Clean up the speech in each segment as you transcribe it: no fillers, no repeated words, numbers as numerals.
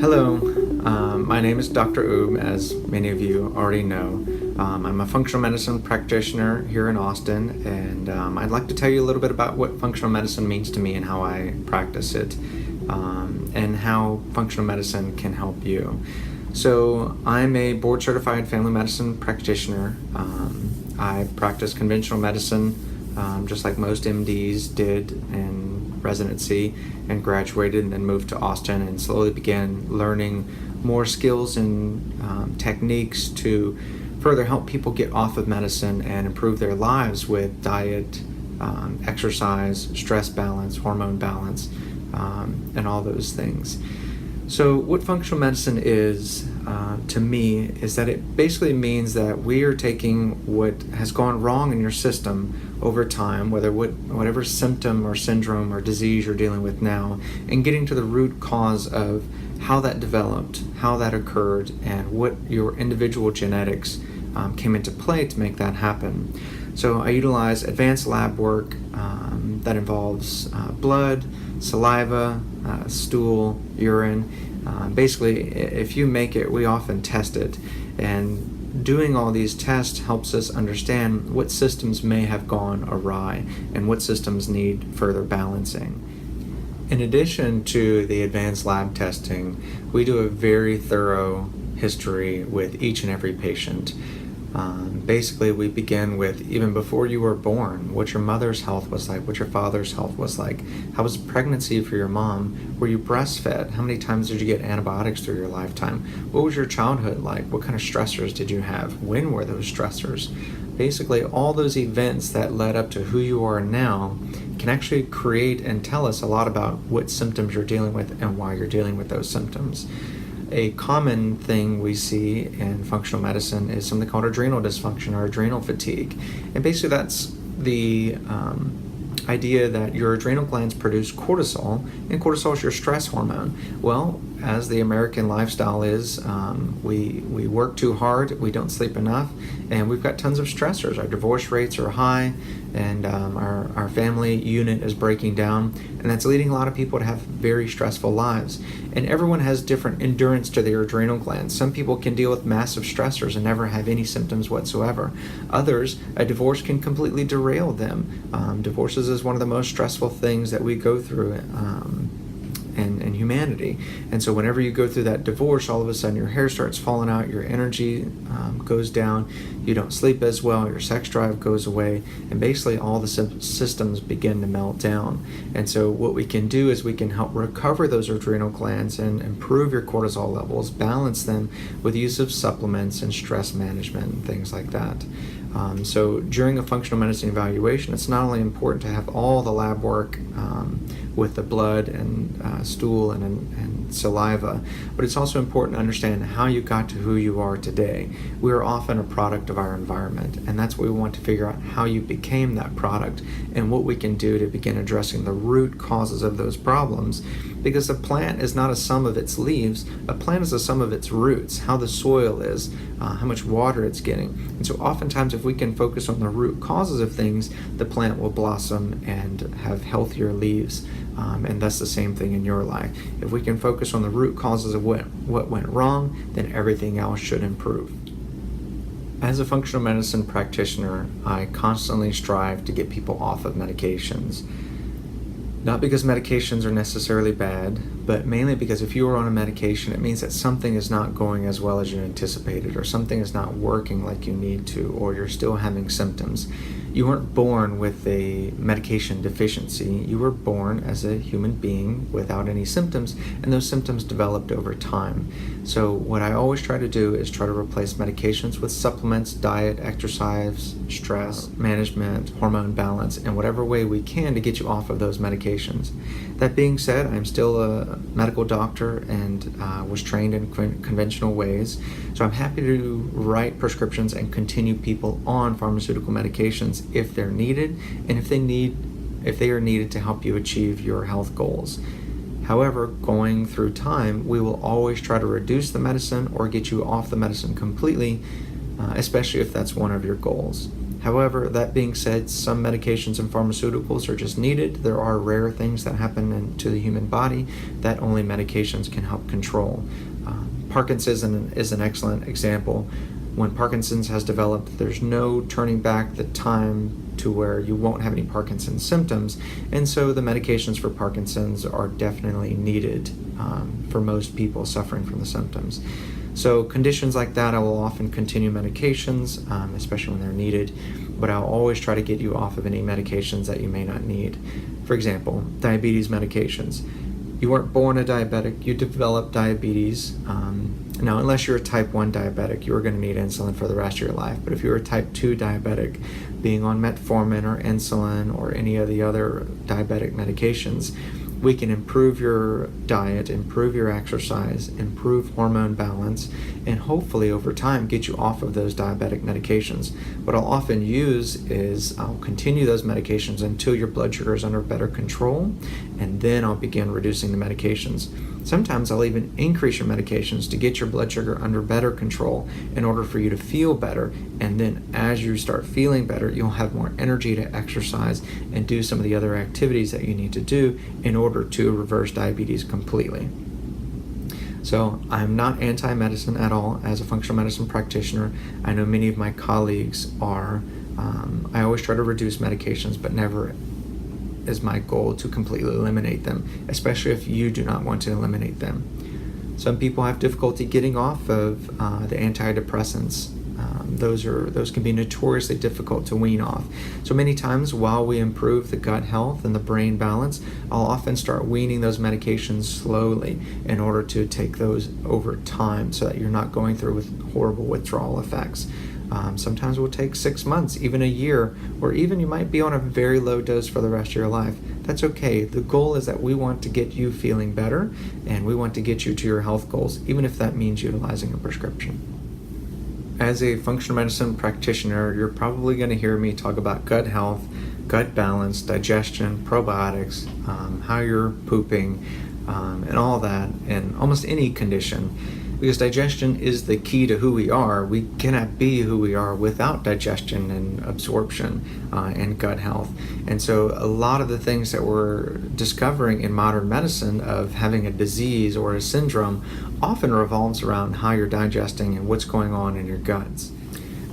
Hello, my name is Dr. Oob, as many of you already know. I'm a functional medicine practitioner here in Austin, and I'd like to tell you a little bit about what functional medicine means to me and how I practice it, and how functional medicine can help you. So, I'm a board-certified family medicine practitioner. I practice conventional medicine just like most MDs did in residency, and graduated and then moved to Austin and slowly began learning more skills and techniques to further help people get off of medicine and improve their lives with diet, exercise, stress balance, hormone balance, and all those things. So what functional medicine is, to me, is that it basically means that we are taking what has gone wrong in your system over time, whatever symptom or syndrome or disease you're dealing with now, and getting to the root cause of how that developed, how that occurred, and what your individual genetics came into play to make that happen. So I utilize advanced lab work that involves blood, saliva, stool, urine. Basically, if you make it, we often test it. And doing all these tests helps us understand what systems may have gone awry and what systems need further balancing. In addition to the advanced lab testing, we do a very thorough history with each and every patient. Basically, we begin with even before you were born, what your mother's health was like, what your father's health was like, how was pregnancy for your mom, were you breastfed, how many times did you get antibiotics through your lifetime, what was your childhood like, what kind of stressors did you have, when were those stressors. Basically, all those events that led up to who you are now can actually create and tell us a lot about what symptoms you're dealing with and why you're dealing with those symptoms. A common thing we see in functional medicine is something called adrenal dysfunction or adrenal fatigue. And basically that's the idea that your adrenal glands produce cortisol, and cortisol is your stress hormone. Well, as the American lifestyle is, we work too hard, we don't sleep enough, and we've got tons of stressors. Our divorce rates are high, and our family unit is breaking down, and that's leading a lot of people to have very stressful lives. And everyone has different endurance to their adrenal glands. Some people can deal with massive stressors and never have any symptoms whatsoever. Others, a divorce can completely derail them. Divorces is one of the most stressful things that we go through in humanity. And so whenever you go through that divorce, all of a sudden your hair starts falling out, your energy goes down, you don't sleep as well, your sex drive goes away, and basically all the systems begin to melt down. And so what we can do is we can help recover those adrenal glands and improve your cortisol levels, balance them with use of supplements and stress management and things like that. So during a functional medicine evaluation, it's not only important to have all the lab work with the blood and stool and saliva, but it's also important to understand how you got to who you are today. We are often a product of our environment, and that's what we want to figure out, how you became that product and what we can do to begin addressing the root causes of those problems. Because a plant is not a sum of its leaves, a plant is a sum of its roots, how the soil is, how much water it's getting. And so oftentimes if we can focus on the root causes of things, the plant will blossom and have healthier leaves. And that's the same thing in your life. If we can focus on the root causes of what went wrong, then everything else should improve. As a functional medicine practitioner, I constantly strive to get people off of medications. Not because medications are necessarily bad, but mainly because if you are on a medication, it means that something is not going as well as you anticipated, or something is not working like you need to, or you're still having symptoms. You weren't born with a medication deficiency. You were born as a human being without any symptoms, and those symptoms developed over time. So what I always try to do is try to replace medications with supplements, diet, exercise, stress management, hormone balance, in whatever way we can to get you off of those medications. That being said, I'm still a medical doctor and was trained in conventional ways, so I'm happy to write prescriptions and continue people on pharmaceutical medications if they're needed, and if they are needed to help you achieve your health goals. However, going through time, we will always try to reduce the medicine or get you off the medicine completely, especially if that's one of your goals. However, that being said, some medications and pharmaceuticals are just needed. There are rare things that happen to the human body that only medications can help control. Parkinson's is an excellent example. When Parkinson's has developed, there's no turning back the time to where you won't have any Parkinson's symptoms, and so the medications for Parkinson's are definitely needed for most people suffering from the symptoms. So conditions like that, I will often continue medications, especially when they're needed, but I'll always try to get you off of any medications that you may not need. For example, diabetes medications. You weren't born a diabetic, you developed diabetes. Now, unless you're a type 1 diabetic, you're going to need insulin for the rest of your life. But if you're a type 2 diabetic, being on metformin or insulin or any of the other diabetic medications, we can improve your diet, improve your exercise, improve hormone balance, and hopefully over time get you off of those diabetic medications. What I'll often use is I'll continue those medications until your blood sugar is under better control, and then I'll begin reducing the medications. Sometimes I'll even increase your medications to get your blood sugar under better control in order for you to feel better. And then as you start feeling better, you'll have more energy to exercise and do some of the other activities that you need to do in order to reverse diabetes completely. So I'm not anti-medicine at all as a functional medicine practitioner. I know many of my colleagues are. I always try to reduce medications, but never is my goal to completely eliminate them, especially if you do not want to eliminate them. Some people have difficulty getting off of the antidepressants. Those can be notoriously difficult to wean off. So many times while we improve the gut health and the brain balance, I'll often start weaning those medications slowly in order to take those over time so that you're not going through with horrible withdrawal effects. Sometimes it will take 6 months, even a year, or even you might be on a very low dose for the rest of your life. That's okay. The goal is that we want to get you feeling better, and we want to get you to your health goals, even if that means utilizing a prescription. As a functional medicine practitioner, you're probably going to hear me talk about gut health, gut balance, digestion, probiotics, how you're pooping, and all that, and almost any condition. Because digestion is the key to who we are. We cannot be who we are without digestion and absorption and gut health. And so a lot of the things that we're discovering in modern medicine of having a disease or a syndrome often revolves around how you're digesting and what's going on in your guts.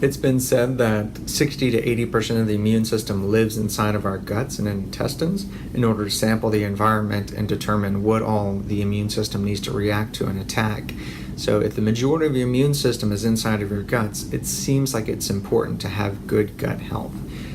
It's been said that 60 to 80% of the immune system lives inside of our guts and intestines in order to sample the environment and determine what all the immune system needs to react to and attack. So if the majority of your immune system is inside of your guts, it seems like it's important to have good gut health.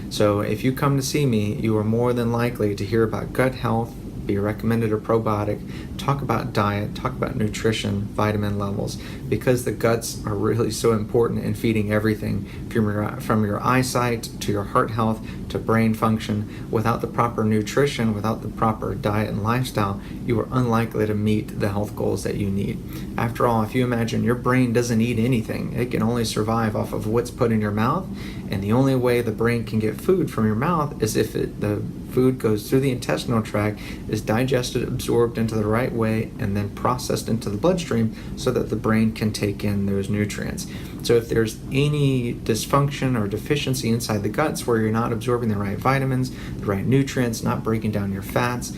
So if you come to see me, you are more than likely to hear about gut health, be recommended a probiotic, talk about diet, talk about nutrition, vitamin levels, because the guts are really so important in feeding everything from your eyesight to your heart health to brain function. Without the proper nutrition, without the proper diet and lifestyle, you are unlikely to meet the health goals that you need. After all, if you imagine your brain doesn't eat anything, it can only survive off of what's put in your mouth, and the only way the brain can get food from your mouth is if the food goes through the intestinal tract, is digested, absorbed into the right way, and then processed into the bloodstream so that the brain can take in those nutrients. So if there's any dysfunction or deficiency inside the guts where you're not absorbing the right vitamins, the right nutrients, not breaking down your fats,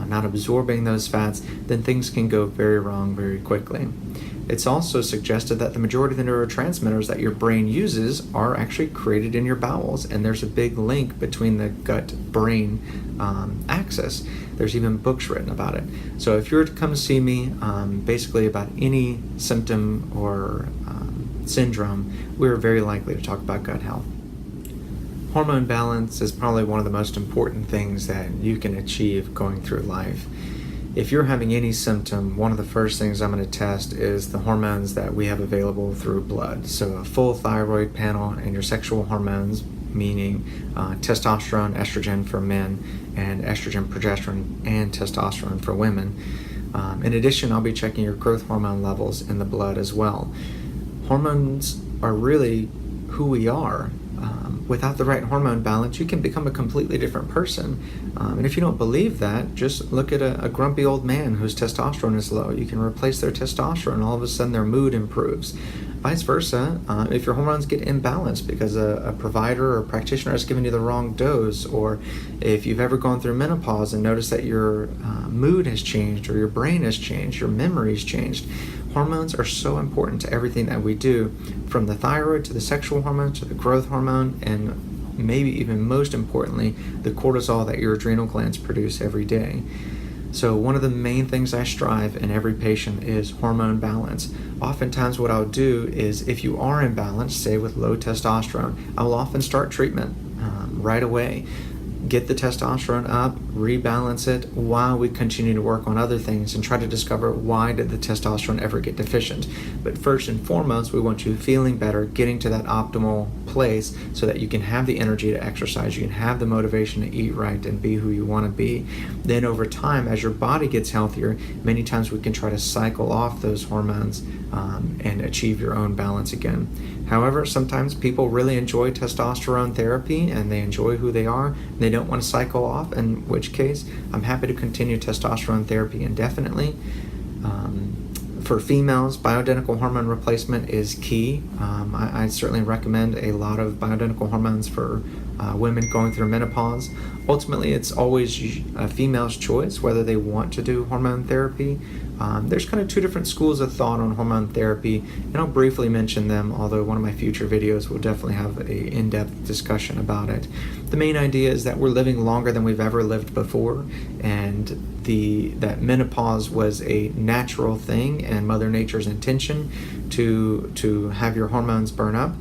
not absorbing those fats, then things can go very wrong very quickly. It's also suggested that the majority of the neurotransmitters that your brain uses are actually created in your bowels, and there's a big link between the gut-brain axis. There's even books written about it. So if you were to come see me basically about any symptom or syndrome, we're very likely to talk about gut health. Hormone balance is probably one of the most important things that you can achieve going through life. If you're having any symptom, one of the first things I'm going to test is the hormones that we have available through blood. So a full thyroid panel and your sexual hormones, meaning testosterone, estrogen for men, and estrogen, progesterone, and testosterone for women. In addition, I'll be checking your growth hormone levels in the blood as well. Hormones are really who we are. Without the right hormone balance, you can become a completely different person. And if you don't believe that, just look at a grumpy old man whose testosterone is low. You can replace their testosterone, all of a sudden their mood improves. Vice versa, if your hormones get imbalanced because a provider or practitioner has given you the wrong dose, or if you've ever gone through menopause and noticed that your mood has changed or your brain has changed, your memory's changed. Hormones are so important to everything that we do, from the thyroid to the sexual hormone to the growth hormone, and maybe even most importantly, the cortisol that your adrenal glands produce every day. So one of the main things I strive in every patient is hormone balance. Oftentimes what I'll do is, if you are imbalanced, say with low testosterone, I will often start treatment right away. Get the testosterone up, rebalance it while we continue to work on other things and try to discover why did the testosterone ever get deficient. But first and foremost, we want you feeling better, getting to that optimal place so that you can have the energy to exercise, you can have the motivation to eat right and be who you want to be. Then over time, as your body gets healthier, many times we can try to cycle off those hormones and achieve your own balance again. However, sometimes people really enjoy testosterone therapy and they enjoy who they are, and they don't want to cycle off, in which case I'm happy to continue testosterone therapy indefinitely. For females, bioidentical hormone replacement is key. I certainly recommend a lot of bioidentical hormones for women going through menopause. Ultimately, it's always a female's choice whether they want to do hormone therapy. There's kind of two different schools of thought on hormone therapy, and I'll briefly mention them, although one of my future videos will definitely have an in-depth discussion about it. The main idea is that we're living longer than we've ever lived before, and that menopause was a natural thing and Mother Nature's intention to have your hormones burn up.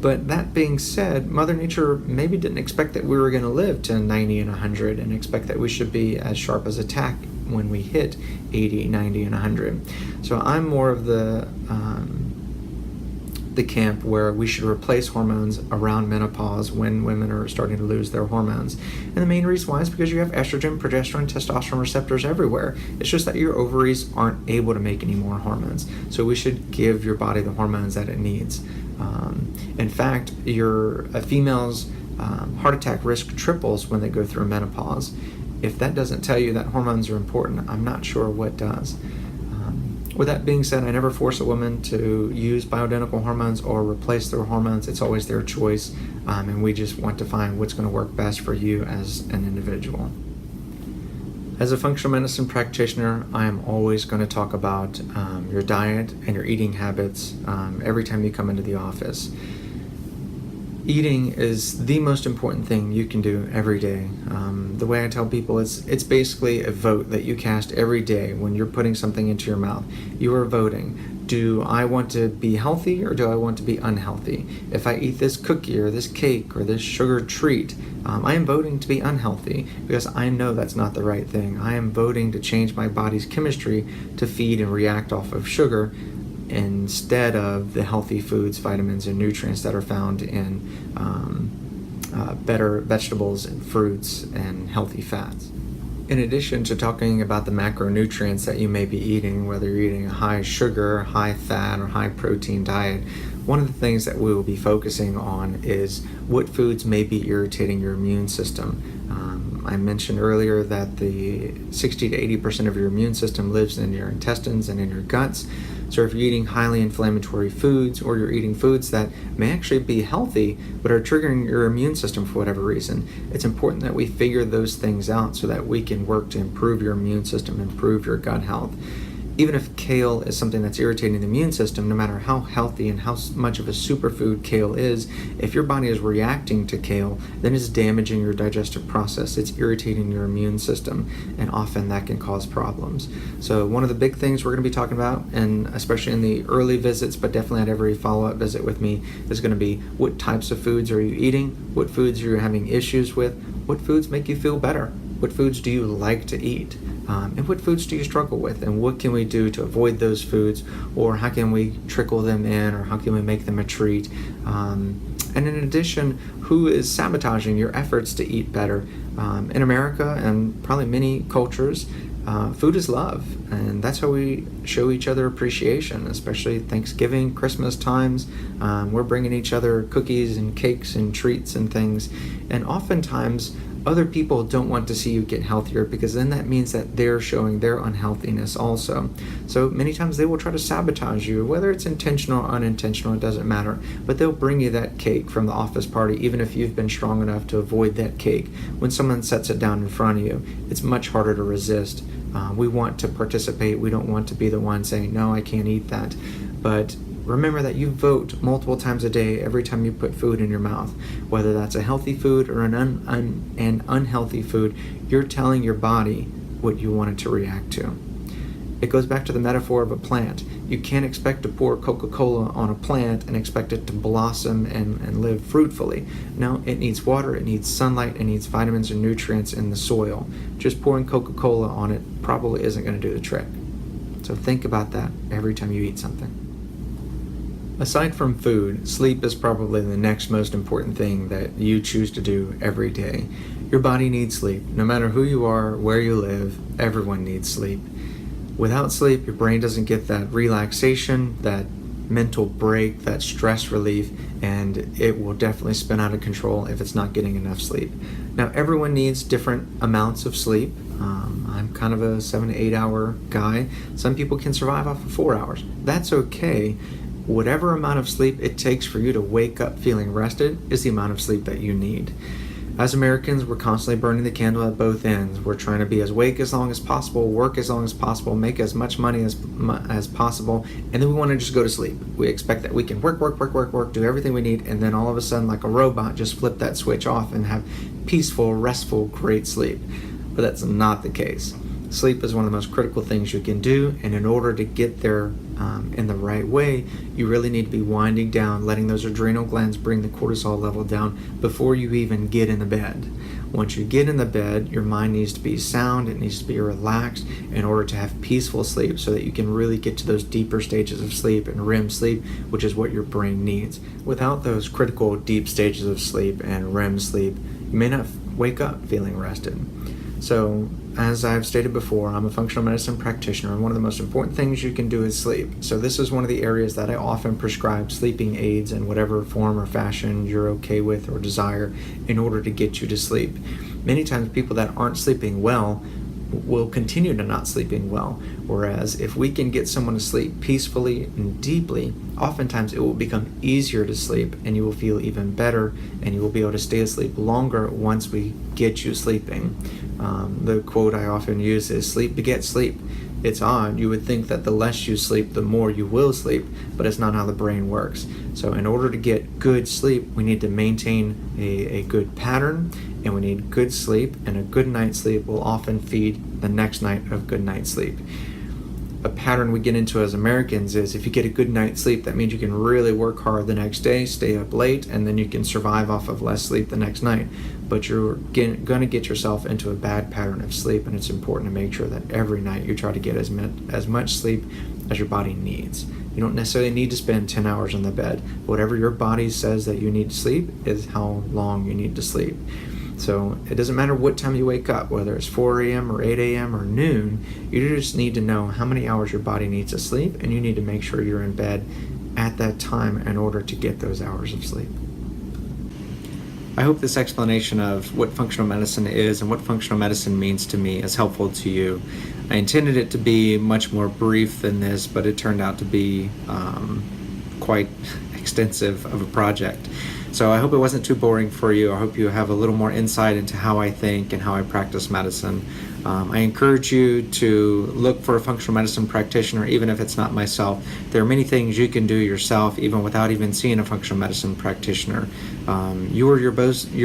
But that being said, Mother Nature maybe didn't expect that we were going to live to 90 and 100 and expect that we should be as sharp as a tack when we hit 80, 90, and 100. So I'm more of the camp where we should replace hormones around menopause when women are starting to lose their hormones. And the main reason why is because you have estrogen, progesterone, testosterone receptors everywhere. It's just that your ovaries aren't able to make any more hormones. So we should give your body the hormones that it needs. In fact, a female's heart attack risk triples when they go through menopause. If that doesn't tell you that hormones are important, I'm not sure what does. With that being said, I never force a woman to use bioidentical hormones or replace their hormones. It's always their choice, and we just want to find what's going to work best for you as an individual. As a functional medicine practitioner, I am always going to talk about your diet and your eating habits every time you come into the office. Eating is the most important thing you can do every day. The way I tell people is it's basically a vote that you cast every day when you're putting something into your mouth. You are voting. Do I want to be healthy or do I want to be unhealthy? If I eat this cookie or this cake or this sugar treat, I am voting to be unhealthy because I know that's not the right thing. I am voting to change my body's chemistry to feed and react off of sugar instead of the healthy foods, vitamins, and nutrients that are found in better vegetables and fruits and healthy fats. In addition to talking about the macronutrients that you may be eating, whether you're eating a high sugar, high fat, or high protein diet, one of the things that we will be focusing on is what foods may be irritating your immune system. I mentioned earlier that the 60 to 80% of your immune system lives in your intestines and in your guts. So if you're eating highly inflammatory foods or you're eating foods that may actually be healthy but are triggering your immune system for whatever reason, it's important that we figure those things out so that we can work to improve your immune system, improve your gut health. Even if kale is something that's irritating the immune system, no matter how healthy and how much of a superfood kale is, if your body is reacting to kale, then it's damaging your digestive process. It's irritating your immune system, and often that can cause problems. So one of the big things we're going to be talking about, and especially in the early visits, but definitely at every follow-up visit with me, is going to be what types of foods are you eating, what foods are you having issues with, what foods make you feel better, what foods do you like to eat, and what foods do you struggle with, and what can we do to avoid those foods, or how can we trickle them in, or how can we make them a treat. And in addition, who is sabotaging your efforts to eat better? In America and probably many cultures, food is love, and that's how we show each other appreciation, especially Thanksgiving, Christmas times. We're bringing each other cookies and cakes and treats and things, and oftentimes Other people don't want to see you get healthier because then that means that they're showing their unhealthiness also. So many times they will try to sabotage you, whether it's intentional or unintentional, it doesn't matter. But they'll bring you that cake from the office party, even if you've been strong enough to avoid that cake. When someone sets it down in front of you, it's much harder to resist. We want to participate. We don't want to be the one saying, no, I can't eat that. But remember that you vote multiple times a day every time you put food in your mouth. Whether that's a healthy food or an unhealthy food, you're telling your body what you want it to react to. It goes back to the metaphor of a plant. You can't expect to pour Coca-Cola on a plant and expect it to blossom and live fruitfully. No, it needs water, it needs sunlight, it needs vitamins and nutrients in the soil. Just pouring Coca-Cola on it probably isn't going to do the trick. So think about that every time you eat something. Aside from food, sleep is probably the next most important thing that you choose to do every day. Your body needs sleep. No matter who you are, where you live, everyone needs sleep. Without sleep, your brain doesn't get that relaxation, that mental break, that stress relief, and it will definitely spin out of control if it's not getting enough sleep. Now, everyone needs different amounts of sleep. I'm kind of a 7 to 8 hour guy. Some people can survive off of 4 hours. That's okay. Whatever amount of sleep it takes for you to wake up feeling rested is the amount of sleep that you need. As Americans, we're constantly burning the candle at both ends. We're trying to be as awake as long as possible, work as long as possible, make as much money as possible, and then we want to just go to sleep. We expect that we can work, do everything we need, and then all of a sudden, like a robot, just flip that switch off and have peaceful, restful, great sleep. But that's not the case. Sleep is one of the most critical things you can do, and in order to get there in the right way, you really need to be winding down, letting those adrenal glands bring the cortisol level down before you even get in the bed. Once you get in the bed, your mind needs to be sound, it needs to be relaxed in order to have peaceful sleep so that you can really get to those deeper stages of sleep and REM sleep, which is what your brain needs. Without those critical deep stages of sleep and REM sleep, you may not wake up feeling rested. So, as I've stated before, I'm a functional medicine practitioner, and one of the most important things you can do is sleep. So this is one of the areas that I often prescribe sleeping aids in whatever form or fashion you're okay with or desire in order to get you to sleep. Many times people that aren't sleeping well will continue to not sleeping well, whereas if we can get someone to sleep peacefully and deeply, oftentimes it will become easier to sleep and you will feel even better and you will be able to stay asleep longer once we get you sleeping. The quote I often use is sleep begets sleep. It's odd, you would think that the less you sleep, the more you will sleep, but it's not how the brain works. So in order to get good sleep, we need to maintain a good pattern, and we need good sleep, and a good night's sleep will often feed the next night of good night's sleep. A pattern we get into as Americans is if you get a good night's sleep, that means you can really work hard the next day, stay up late, and then you can survive off of less sleep the next night. But you're going to get yourself into a bad pattern of sleep, and it's important to make sure that every night you try to get as much sleep as your body needs. You don't necessarily need to spend 10 hours in the bed. Whatever your body says that you need to sleep is how long you need to sleep. So it doesn't matter what time you wake up, whether it's 4 a.m. or 8 a.m. or noon, you just need to know how many hours your body needs to sleep, and you need to make sure you're in bed at that time in order to get those hours of sleep. I hope this explanation of what functional medicine is and what functional medicine means to me is helpful to you. I intended it to be much more brief than this, but it turned out to be quite extensive of a project. So I hope it wasn't too boring for you. I hope you have a little more insight into how I think and how I practice medicine. I encourage you to look for a functional medicine practitioner, even if it's not myself. There are many things you can do yourself, even without even seeing a functional medicine practitioner. You are your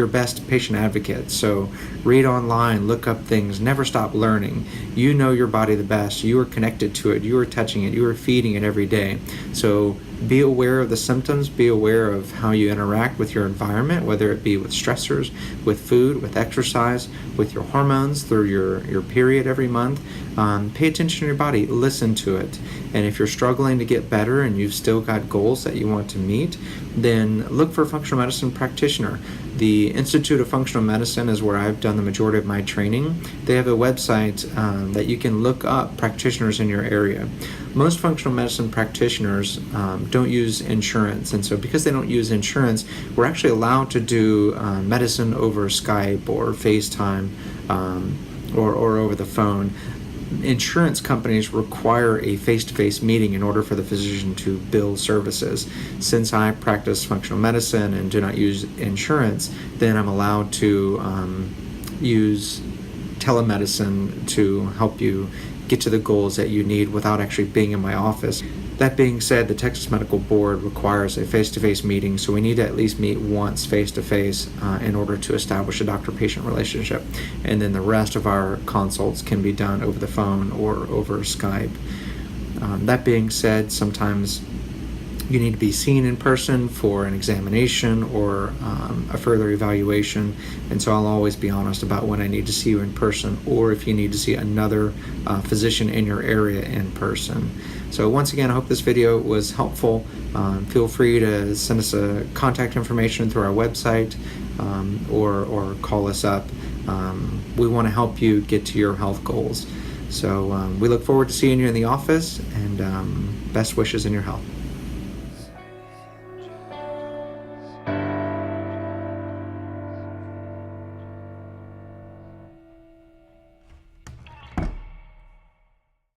best patient advocate. So read online, look up things, never stop learning. You know your body the best. You are connected to it. You are touching it. You are feeding it every day. So be aware of the symptoms, be aware of how you interact with your environment, whether it be with stressors, with food, with exercise, with your hormones, through your period every month. Pay attention to your body, listen to it. And if you're struggling to get better and you've still got goals that you want to meet, then look for a functional medicine practitioner. The Institute of Functional Medicine is where I've done the majority of my training. They have a website that you can look up practitioners in your area. Most functional medicine practitioners don't use insurance, and so because they don't use insurance, we're actually allowed to do medicine over Skype or FaceTime or over the phone. Insurance companies require a face-to-face meeting in order for the physician to bill services. Since I practice functional medicine and do not use insurance, then I'm allowed to use telemedicine to help you get to the goals that you need without actually being in my office. That being said, the Texas Medical Board requires a face-to-face meeting, so we need to at least meet once face-to-face in order to establish a doctor-patient relationship. And then the rest of our consults can be done over the phone or over Skype. That being said, sometimes you need to be seen in person for an examination or a further evaluation, and so I'll always be honest about when I need to see you in person or if you need to see another physician in your area in person. So once again, I hope this video was helpful. Feel free to send us contact information through our website or call us up. We want to help you get to your health goals. So we look forward to seeing you in the office, and best wishes in your health.